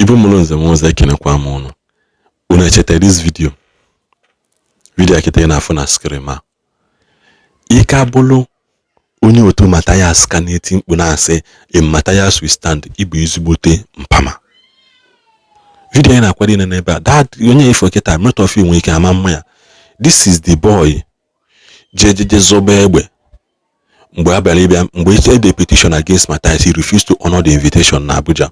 Ibu mulonze mwanza kina kwa mono. Unachete this video. Video akite na phone askrema. Ika bolo onye otu Mathias ka na-eti mkpu na-asị Mathias we stand ibu izugbote mpama. Video ya na-akwado n'ebe a that onye ifo keta mmet of nwe ike ama mma ya. This is the boy jejeje zobe egbe mgbe abịara ịbịa mgbe e de petition against Mathias. He refused to honor the invitation na Abuja.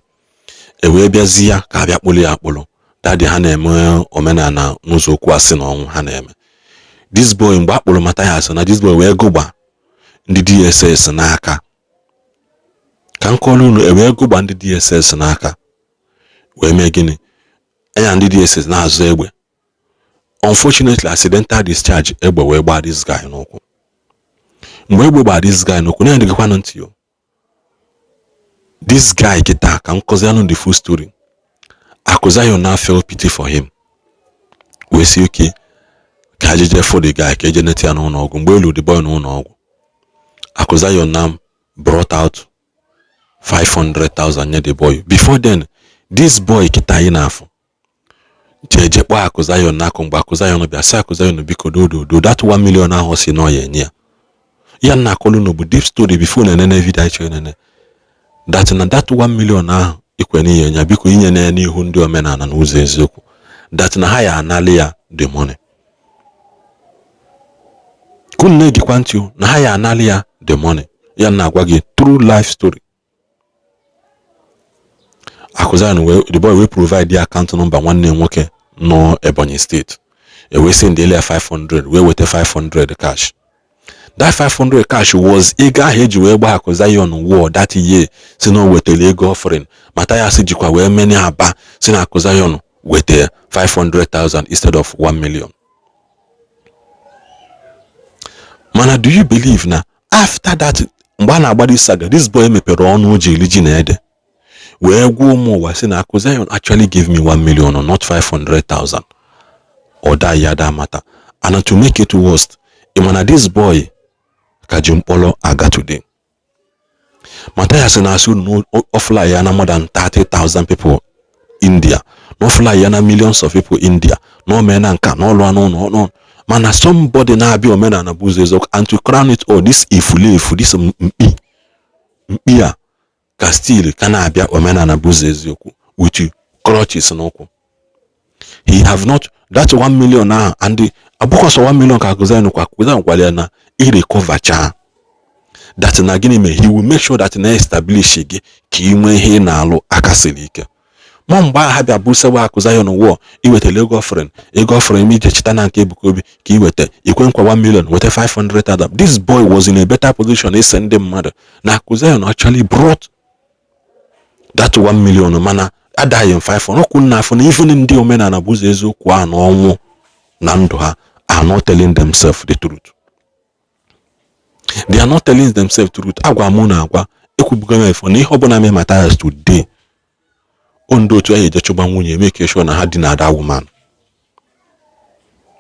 Ewe bịazi ya ka abịa kpụrụ ya akpụrụ. Daddy ha na-eme omenala n'ụzọ okwu asị na ọnwụ ha na-eme. This boy mgbe akpụrụ Mathias na this boy wee gụgba ndị DSS n'aka. Ka nkọlu unu wee gụgba ndị DSS n'aka. Wee mee gịnị? Enya ndị DSS na-azụ egbe. Unfortunately, accidental discharge egbe wee gbaa this guy n'ụkwụ. Mgbe egbe gbaa this guy n'ụkwụ, na ndịkwa ntị yo. This guy kita ka nkọzi anụ the full story. Akuzayo now felt pity for him. We see okay. Ka ajeje for the guy ka eje neti ya n'ụlọ ọgwụ. Mgbe elu the boy n'ụlọ ọgwụ. Akuzayo now brought out 500,000 nye the boy. Before then, this boy kita yi n'afọ. Jeje kpọ Akuzayo n'akụ mgbe Akuzayo no bịa sị Akuzayo no biko do that 1 million ahụ si no ya enye ya. Ya na akọlu no bụ deep story before na nene video iche nene. That 1 million ahụ ikwe n'ihe nya biko inye na n'ihu ndị omenala na ụzọ eziokwu. That na ha ya anali ya the money. Kun na egikwa ntị na ha ya anali ya the money. Ya na agwa gị true life story. Akuzayo the boy will provide the account number nwanne nwoke no Ebonyi State. We send the 500, we wete 500 cash. That 500 cash was ega heji we gba Akuzayo on war that year. Si no wete ego offering. Mathias jikwa we many aba si na Akuzayo wete 500,000 instead of 1 million. Mana, do you believe na after that mgba na agba this saga, this boy mepere ọnụ oji eliji na ede. Where go more was in Akuzayo actually give me 1 million or not 500,000 or that yada matter. And to make it worse, imana this boy Kajumpolo aga today. Mathias and Asu no offline yana more than 30,000 people India. No fly yana millions of people India. No men and can no. Man, somebody na be omen and abuzezok, and to crown it all, this ifule this mpiya. Still kana abia omena na buzeziokwu with you crutches n'okwu. He have not that 1 million now and the abukoso 1 million ka Akuzayo kwa kwale na he recover cha. That na gini me he will make sure that na establish gị ka inwe ihe na alụ akasili ike. Mo mgba ha bịa busewa Akuzayo no wo iwete ego offering mi je chita na nke Ebukobi ka iwete ikwe nkwa 1 million wete 500,000. This boy was in a better position. He send them mother na Akuzayo actually brought that 1 million mana adaghị 500 ọkụ na afọ na even ndị omenala bụzi eziokwu a na ọnwụ na ndụ ha are not telling themselves the truth. They are not telling themselves the truth. Agwa mụ na agwa ekwubugo m efọ na ihe ọbụla mee Mathias today ondo otu eje chụgba nwunye make sure na ha dị na that woman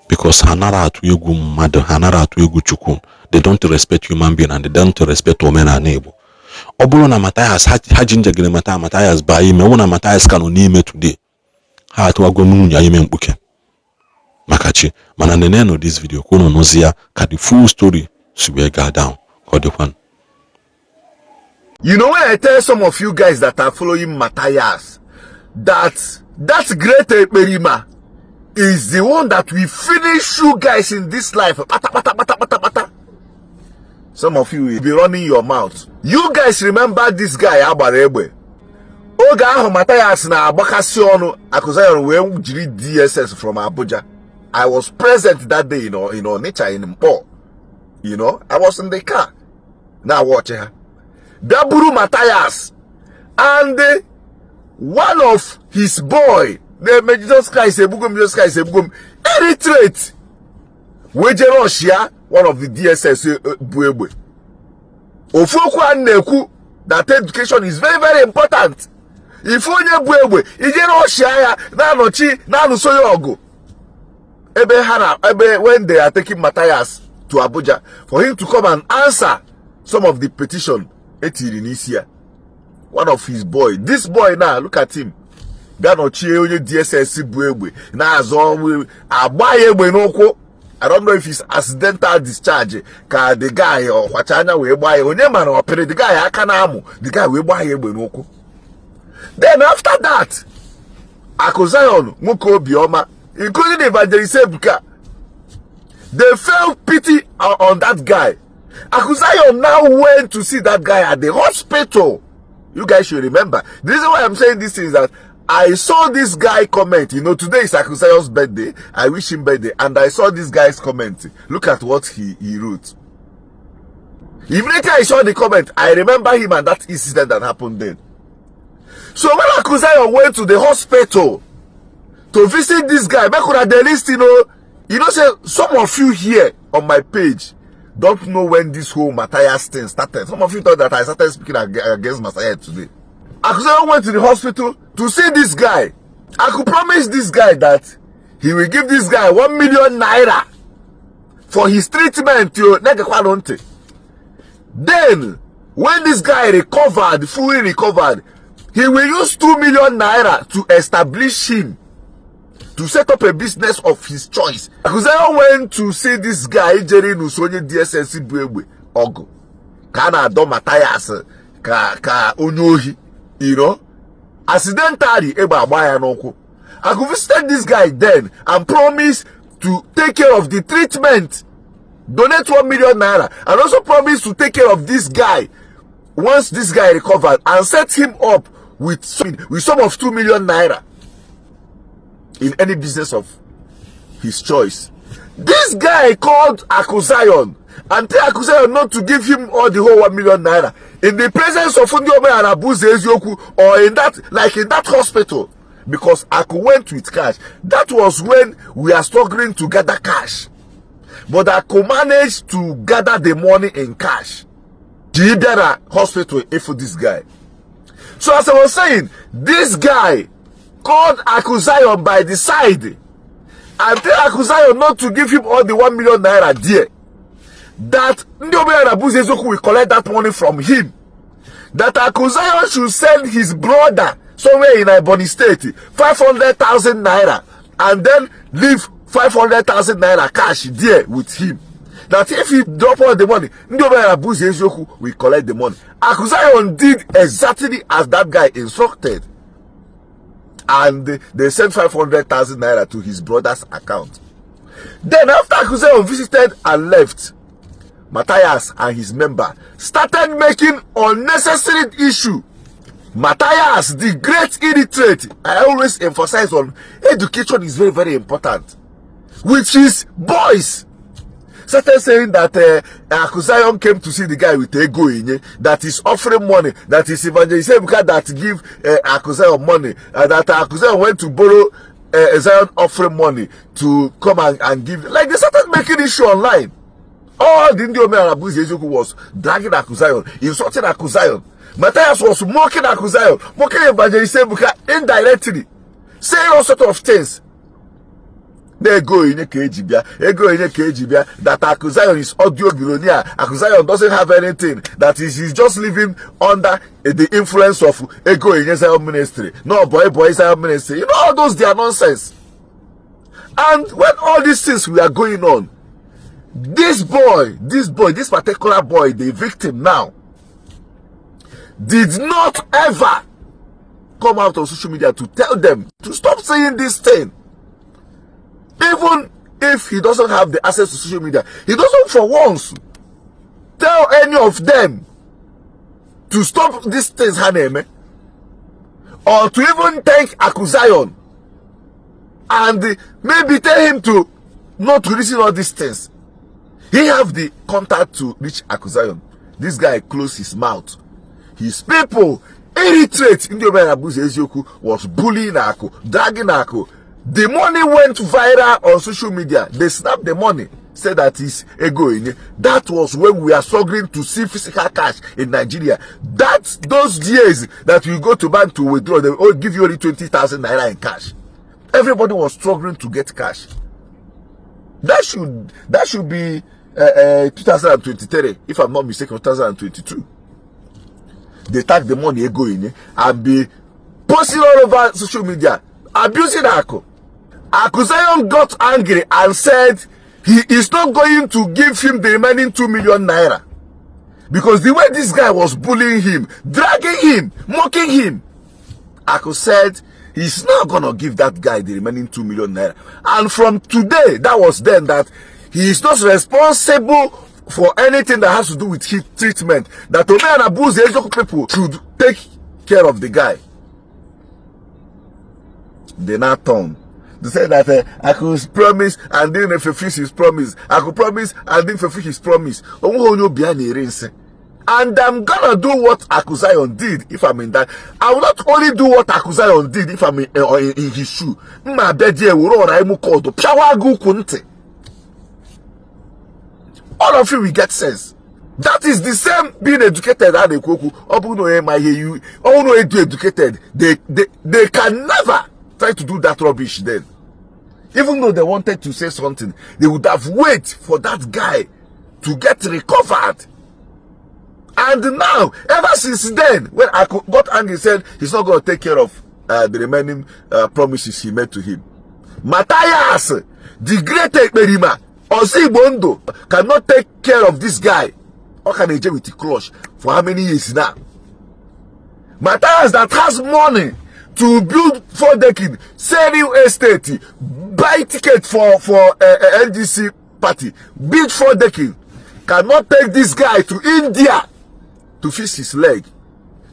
because ha nara atụ egwu mmadụ, ha nara atụ egwu Chukwu. They don't respect human being and they don't respect omenala Igbo. Obolo na Mathias ha jinjegere Mathias ba ime wona Mathias kanu n'ime today ha atwago nwunye ime mkpuke makachi mana nene no this video kono nozia ka the full story siwe ga down kodekwan. You know, when I tell some of you guys that are following Mathias that great Ekperima is the one that will finish you guys in this life. Bata. Some of you will be running your mouth. You guys remember this guy Abaregbe? Oga ahụ Mathias na agbakasị ọnụ Akuzayo wee jiri DSS from Abuja. I was present that day, nature in Mpo. I was in the car. Now watch her. Daburu Mathias and one of his boy, the Jesus Christ Ebugum, illiterate. Weje Russia, one of the DSS Buebwe. Ofokwa neku that education is very, very important. If onye Buebwe, ije Russia ya na nochi na nusoyogo. Ebe when they are taking Mathias to Abuja for him to come and answer some of the petition etiri n'isi ya. One of his boy, this boy now, look at him. Ganochie onye DSS bu egbe na azo agba ya egbe n'ụkwụ. I don't know if it's accidental discharge ka the guy or kwachanya we gba ya onye mara opere the guy aka na amụ the guy we gba ya egbe n'ụkwụ. Then after that Akuzayon nwoke obioma including Evangelist Ebuka, they felt pity on that guy. Akuzayon now went to see that guy at the hospital. You guys should remember. The reason why I'm saying this is that I saw this guy comment. You know, today is Akuzayon's birthday. I wish him birthday. And I saw this guy's comment. Look at what he wrote. Immediately I saw the comment, I remember him and that incident that happened then. So when Akuzayon went to the hospital to visit this guy, back on the list, you know, say some of you here on my page don't know when this whole Mathias thing started. Some of you thought that I started speaking against Mathias today. Akuzayon went to the hospital to see this guy. I could promise this guy that he will give this guy 1 million naira for his treatment. Then, when this guy recovered, fully recovered, he will use 2 million naira to establish him, to set up a business of his choice. Akuzayon went to see this guy, Jerry Nusonye DSS Buewe, Ogo. Kana do Mathias, ka onyohi, you know. Accidentally, Eba Abaya Noko. I could visit this guy then and promise to take care of the treatment. Donate 1 million naira. And also promise to take care of this guy once this guy recovered and set him up with some of 2 million naira in any business of his choice. This guy called Akuzayon and tell Akuzayon not to give him all the whole 1 million naira in the presence of Fundiome and Abuze Ezioku, or in that hospital, because Aku went with cash. That was when we are struggling to gather cash, but Aku managed to gather the money in cash. Jibera hospital for this guy. So as I was saying, this guy called Akuzayon by the side and tell Akuzayon not to give him all the 1 million naira there. That Ndiome and Abuze Ezioku will collect that money from him. That Akuzayon should send his brother somewhere in Ebonyi State 500,000 naira and then leave 500,000 naira cash there with him. That if he drop all the money, Ndiome and Abuze Ezioku will collect the money. Akuzayon did exactly as that guy instructed. And they sent 500,000 naira to his brother's account. Then after Akuzayon visited and left, Mathias and his member started making unnecessary issue. Mathias, the great illiterate, I always emphasize on education is very, very important. With his boys, started saying that Akuzayon came to see the guy with ego in that is offering money, that is Evangelist Ebuka that give Akuzayon money, that Akuzayon went to borrow Zion offering money to come and give. Like they started making issue online. All the Ndiome and Abuze Ezioku was dragging Akuzayon, insulting Akuzayon. Mathias was mocking Akuzayon, mocking Evangelist Ebuka indirectly, saying all sorts of things. They go in a KGBia, that Akuzayon is audio billionaire. Akuzayon doesn't have anything, that he's just living under the influence of Ego in Zion ministry. No, boy Zion ministry. You know, all those, they are nonsense. And when all these things were going on, this particular boy, the victim now, did not ever come out on social media to tell them to stop saying this thing. Even if he doesn't have the access to social media, he doesn't for once tell any of them to stop these things, Haneme, or to even thank Akuzayon and maybe tell him to not release all these things. He have the contact to reach Akuzayon. This guy closed his mouth. His people, illiterate, Ndiome and Abuze Ezioku was bullying Aku, dragging Aku. The money went viral on social media. They snapped the money, said that it's ego in it. That was when we are struggling to see physical cash in Nigeria. That's those days that you go to bank to withdraw, they will give you only 20,000 naira in cash. Everybody was struggling to get cash. That should be 2023, if I'm not mistaken, 2022. They take the money ego in it and be posting all over social media, abusing Aku. Akuzayon got angry and said he is not going to give him the remaining 2 million naira. Because the way this guy was bullying him, dragging him, mocking him, Aku said he's not gonna give that guy the remaining 2 million naira. And from today, that was then, that he is not responsible for anything that has to do with his treatment. That Ome and Abuse the Ejoku people should take care of the guy. They now turn. They say that I could promise and then fulfill his promise. I could promise and then fulfill his promise. And I'm gonna do what Akuzayon did if I'm in that. I will not only do what Akuzayon did if I'm in his shoe. All of you will get sense. That is the same being educated and educated. They can never try to do that rubbish then. Even though they wanted to say something, they would have waited for that guy to get recovered. And now, ever since then, when I got angry, said he's not going to take care of the remaining promises he made to him. Mathias, the great Ekperima, Osibondo, cannot take care of this guy. How can he do with the clutch for how many years now? Mathias that has money to build 4 decades, sell real estate, buy ticket for NDC party, build 4 decades, cannot take this guy to India to fix his leg.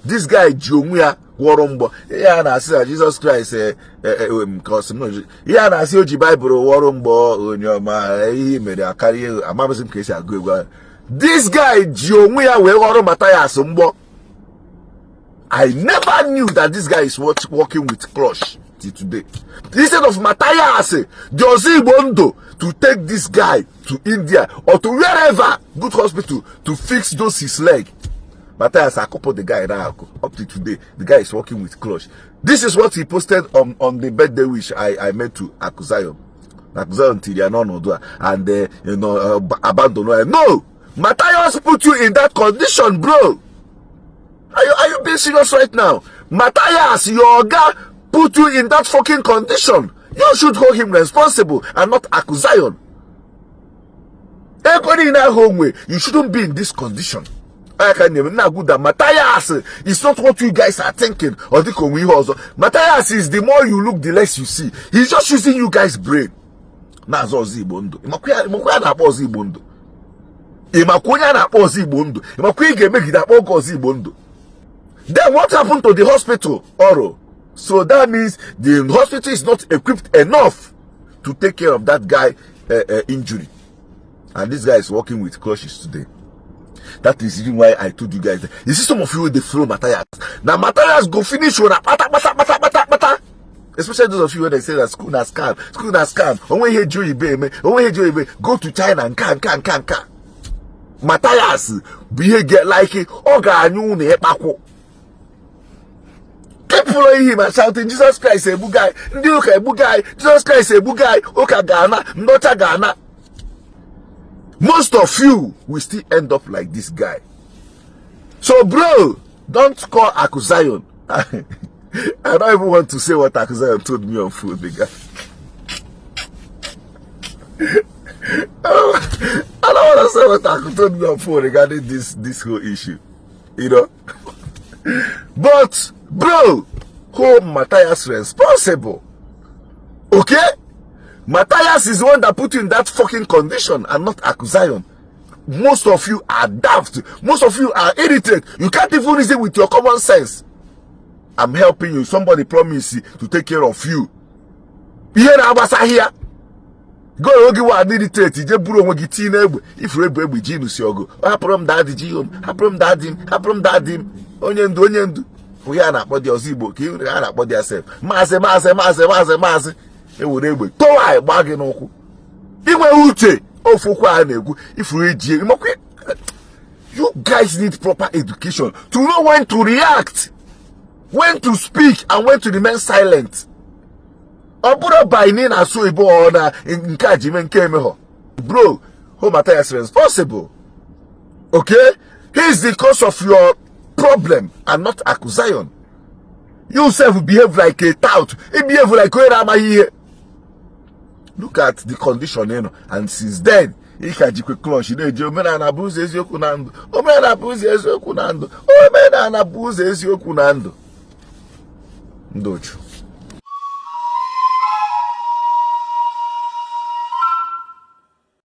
This guy Jomia Warumbo. Yeah, na say Jesus Christ because no. Yeah, na say Oji Bible Warumbo onyoma he made a career amazing case agwe. This guy Jomia we Warum Mathias Mbo. I never knew that this guy is working with Crush till today. Instead of Mathias Josie Bondo to take this guy to India or to wherever good hospital to fix those his leg, Mathias coupled the guy now up to today. The guy is working with Clutch. This is what he posted on the birthday wish I made to Akuzayon. Akuzayon Tirianon and abandon. No, Mathias put you in that condition, bro. Are you being serious right now? Mathias, your guy put you in that fucking condition. You should hold him responsible and not Akuzayon. Everybody in that home way, you shouldn't be in this condition. I can never know good that Mathias is not what you guys are thinking. Or the we also Mathias is the more you look, the less you see. He's just using you guys' brain. Nazo Zibondo. Imakuya na po Zibondo. Imakuya na po Zibondo. Imakuya gemeki na po Zibondo. Then what happened to the hospital, Oro? So that means the hospital is not equipped enough to take care of that guy injury. And this guy is working with crutches today. That is the reason why I told you guys that. You see some of you with the flow Mathias. Now Mathias go finish with a pata. Especially those of you when they say that school na scam. School na scam. When you hear Joey, go to China and can. Mathias, be get like it. Oga anyu ne epako. Keep following him and shouting, Jesus Christ a bugai. Ndiuka a bugai. Jesus Christ a bugai. Oka Ghana. Ndota Ghana. Most of you will still end up like this guy. So, bro, don't call Akuzayon. I don't even want to say what Akuzayon told me on food, nigga. I don't want to say what Aku told me on food regarding this whole issue. You know? But, bro, hold Mathias responsible. Okay? Mathias is the one that put you in that fucking condition and not Akuzayon. Most of you are daft. Most of you are irritated. You can't even reason with your common sense. I'm helping you. Somebody promised you to take care of you. Here Abasa here. Go give what irritated. Just bro when get in if you baby genius yogo. Haprom daddy jim. Haprom daddy. Onyendu. We are not body ozibo. You are not body yourself. Maze. Ewurebe towa gbagi n'okwu inwe uche ofukwa a na-egwu ifuru eji imokwe. You guys need proper education to know when to react, when to speak and when to remain silent. Oburo by ni na so ibo ona nke ajime nke emeho. Bro, hold Mathias responsible. Okay? He is the cause of your problem and not Akuzayon. You self behave like a tout. You behave like a look at the condition, you know. And since then, he can just clutch. You know, Jomena na booze is yokunando. Omena booze is yokunando. Omena na booze is yokunando. Ndochu.